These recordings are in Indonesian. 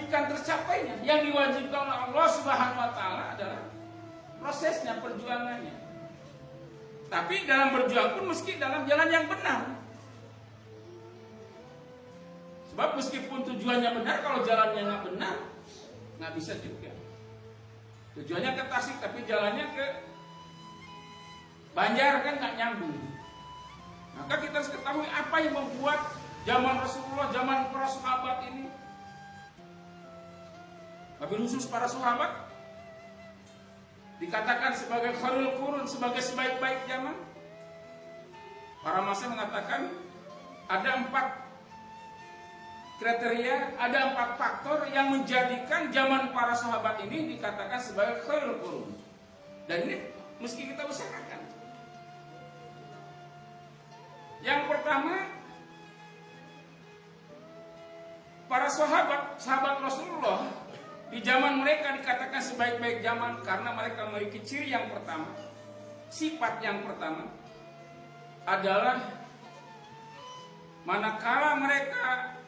mewajibkan tercapainya. Yang diwajibkan oleh Allah Subhanahu wa taala adalah prosesnya, perjuangannya. Tapi dalam berjuang pun mesti dalam jalan yang benar. Sebab meskipun tujuannya benar, kalau jalannya nggak benar, nggak bisa juga. Tujuannya ke Tasik, tapi jalannya ke Banjar kan nggak nyambung. Maka kita harus ketahui apa yang membuat zaman Rasulullah, zaman para sahabat ini, wabil khusus para sahabat, dikatakan sebagai khairul qurun, sebagai sebaik-baik zaman. Para masa mengatakan ada 4 kriteria, ada 4 faktor yang menjadikan zaman para sahabat ini dikatakan sebagai khairul qurun. Dan ini mesti kita usahakan. Yang pertama, para sahabat Rasulullah di zaman mereka dikatakan sebaik-baik zaman karena mereka memiliki ciri yang pertama, sifat yang pertama adalah manakala mereka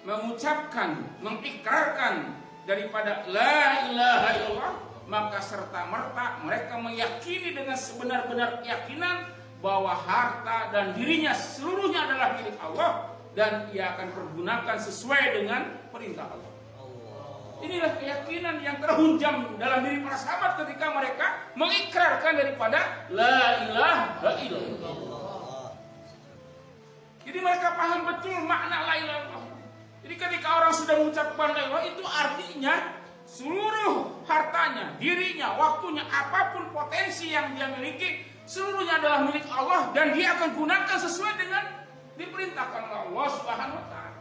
mengucapkan, mengikrarkan daripada la ilaha illallah, maka serta-merta mereka meyakini dengan sebenar-benar keyakinan bahwa harta dan dirinya seluruhnya adalah milik Allah dan ia akan pergunakan sesuai dengan perintah Allah. Inilah keyakinan yang terhunjam dalam diri para sahabat ketika mereka mengikrarkan daripada la ilaha illallah. Jadi mereka paham betul makna la ilaha illallah. Jadi ketika orang sudah mengucapkan la ilaha, itu artinya seluruh hartanya, dirinya, waktunya, apapun potensi yang dia miliki, seluruhnya adalah milik Allah dan dia akan gunakan sesuai dengan diperintahkan oleh Allah Subhanahu wa taala.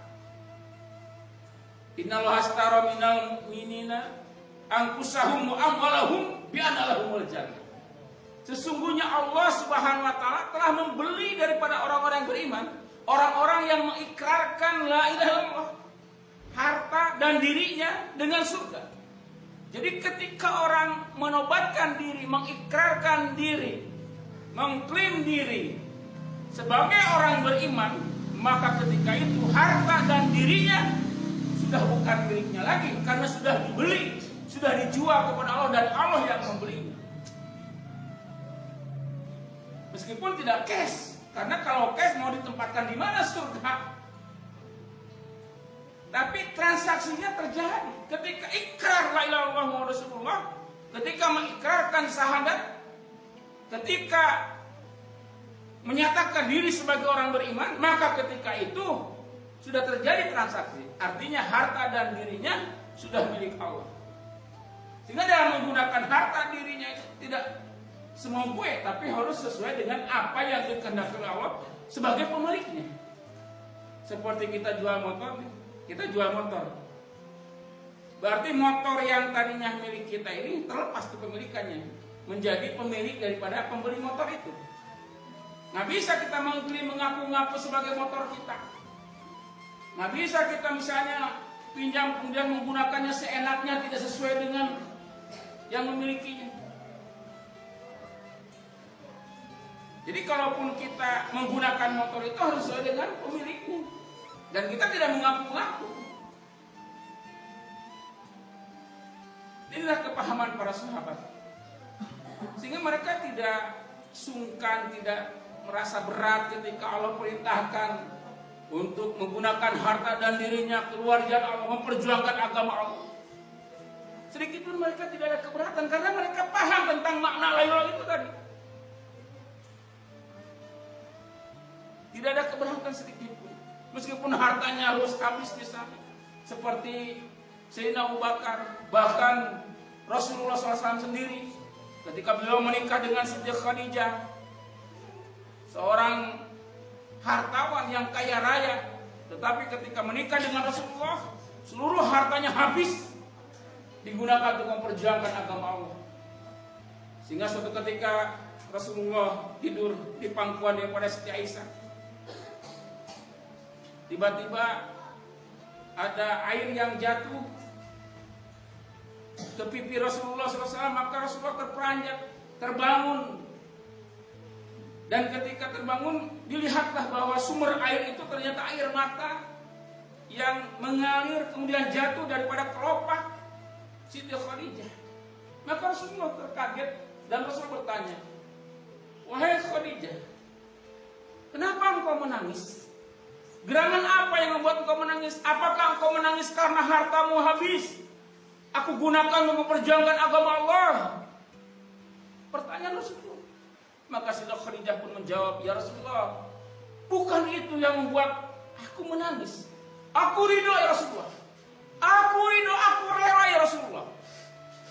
Innallaha astara minal mu'minina anfusahum wa amwalahum bi anna lahumul jannah. Sesungguhnya Allah Subhanahu wa taala telah membeli daripada orang-orang yang beriman, orang-orang yang mengikrarkan la ilaha illallah, harta dan dirinya dengan surga. Jadi ketika orang menobatkan diri, mengikrarkan diri, mengklaim diri sebagai orang beriman, maka ketika itu harta dan dirinya sudah bukan miliknya lagi karena sudah dibeli, sudah dijual kepada Allah dan Allah yang membelinya. Meskipun tidak cash, karena kalau cash mau ditempatkan di mana surga? Tapi transaksinya terjadi ketika ikrar la ilaha illallah Muhammadur Rasulullah, ketika mengikrarkan syahadat, ketika menyatakan diri sebagai orang beriman, maka ketika itu sudah terjadi transaksi. Artinya harta dan dirinya sudah milik Allah. Sehingga dalam menggunakan harta dirinya itu tidak semua gue, tapi harus sesuai dengan apa yang dikehendaki oleh Allah sebagai pemiliknya. Seperti kita jual motor, kita jual motor. Berarti motor yang tadinya milik kita ini terlepas kepemilikannya, menjadi pemilik daripada pembeli motor itu. Nggak bisa kita mengklaim mengaku-ngaku sebagai motor kita. Nggak bisa kita misalnya pinjam kemudian menggunakannya seenaknya, tidak sesuai dengan yang memilikinya. Jadi kalaupun kita menggunakan motor itu harus sesuai dengan pemiliknya. Dan kita tidak mengaku-ngaku. Inilah kepahaman para sahabat. Sehingga mereka tidak sungkan, tidak merasa berat ketika Allah perintahkan untuk menggunakan harta dan dirinya keluar jalan Allah, memperjuangkan agama Allah. Sedikit pun mereka tidak ada keberatan karena mereka paham tentang makna la ilaha illallah itu tadi. Tidak ada keberatan sedikit pun. Meskipun hartanya harus habis di sana. Seperti Sayyidina Abu Bakar, bahkan Rasulullah SAW sendiri ketika beliau menikah dengan Siti Khadijah, seorang hartawan yang kaya raya, tetapi ketika menikah dengan Rasulullah, seluruh hartanya habis digunakan untuk memperjuangkan agama Allah. Sehingga suatu ketika Rasulullah tidur di pangkuan daripada Siti Aisyah, tiba-tiba ada air yang jatuh ke pipi Rasulullah SAW, maka Rasulullah terperanjat, terbangun. Dan ketika terbangun, dilihatlah bahwa sumber air itu ternyata air mata yang mengalir kemudian jatuh daripada kelopak Siti Khadijah. Maka Rasulullah terkaget dan Rasul bertanya, "Wahai Khadijah, kenapa engkau menangis? Gerangan apa yang membuat engkau menangis? Apakah engkau menangis karena hartamu habis? Aku gunakan untuk memperjuangkan agama Allah." Pertanyaan Rasulullah. Maka Siti Khadijah pun menjawab, "Ya Rasulullah, bukan itu yang membuat aku menangis. Aku ridho ya Rasulullah. Aku ridho, aku rela ya Rasulullah.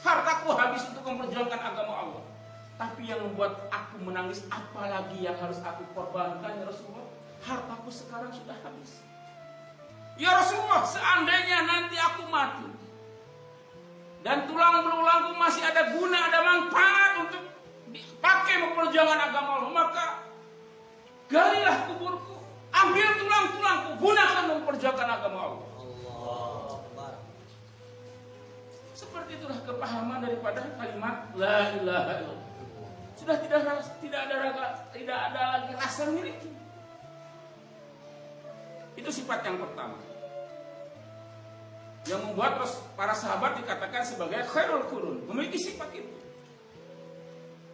Hartaku habis untuk memperjuangkan agama Allah. Tapi yang membuat aku menangis, apalagi yang harus aku korbankan ya Rasulullah? Hartaku sekarang sudah habis. Ya Rasulullah, seandainya nanti aku mati dan tulang belulangku masih ada guna, ada manfaat untuk dipakai memperjuangkan agama Allah, maka galilah kuburku, ambil tulang-tulangku, gunakan memperjuangkan agama Allah. Seperti itulah kepahaman daripada kalimat la ilaha illallah. Sudah tidak ada lagi rasa miliki. Itu sifat yang pertama, yang membuat para sahabat dikatakan sebagai khairul qurun, memiliki sifat itu.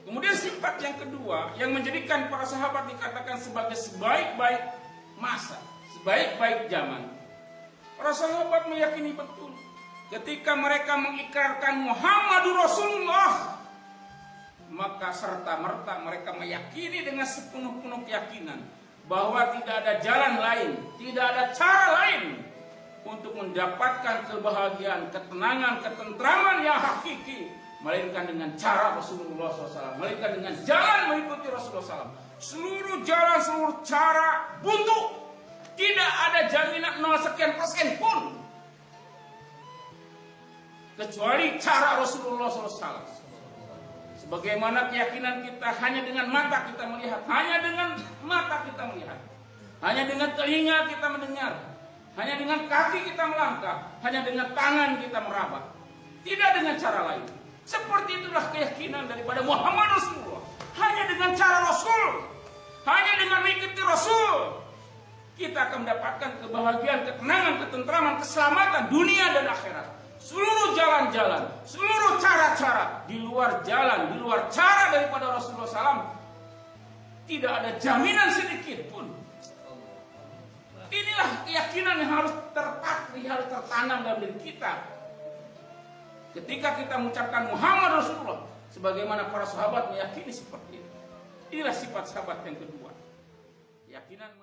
Kemudian sifat yang kedua yang menjadikan para sahabat dikatakan sebagai sebaik-baik masa, sebaik-baik zaman. Para sahabat meyakini betul ketika mereka mengikrarkan Muhammadur Rasulullah, maka serta-merta mereka meyakini dengan sepenuh-penuh keyakinan bahwa tidak ada jalan lain, tidak ada cara lain untuk mendapatkan kebahagiaan, ketenangan, ketentraman yang hakiki, melainkan dengan cara Rasulullah SAW, melainkan dengan jalan mengikuti Rasulullah SAW. Seluruh jalan, seluruh cara buntu, tidak ada jaminan 0% pun kecuali cara Rasulullah SAW. Sebagaimana keyakinan kita, hanya dengan mata kita melihat, hanya dengan mata kita melihat, hanya dengan telinga kita mendengar, hanya dengan kaki kita melangkah, hanya dengan tangan kita meraba, tidak dengan cara lain. Seperti itulah keyakinan daripada Muhammad Rasulullah. Hanya dengan cara Rasul, hanya dengan mengikuti Rasul, kita akan mendapatkan kebahagiaan, ketenangan, ketentraman, keselamatan dunia dan akhirat. Seluruh jalan-jalan, seluruh cara-cara di luar jalan, di luar cara daripada Rasulullah SAW, tidak ada jaminan sedikit pun. Inilah keyakinan yang harus terpatri, harus tertanam dalam diri kita. Ketika kita mengucapkan Muhammad Rasulullah, sebagaimana para sahabat meyakini seperti itu. Inilah sifat sahabat yang kedua. Keyakinan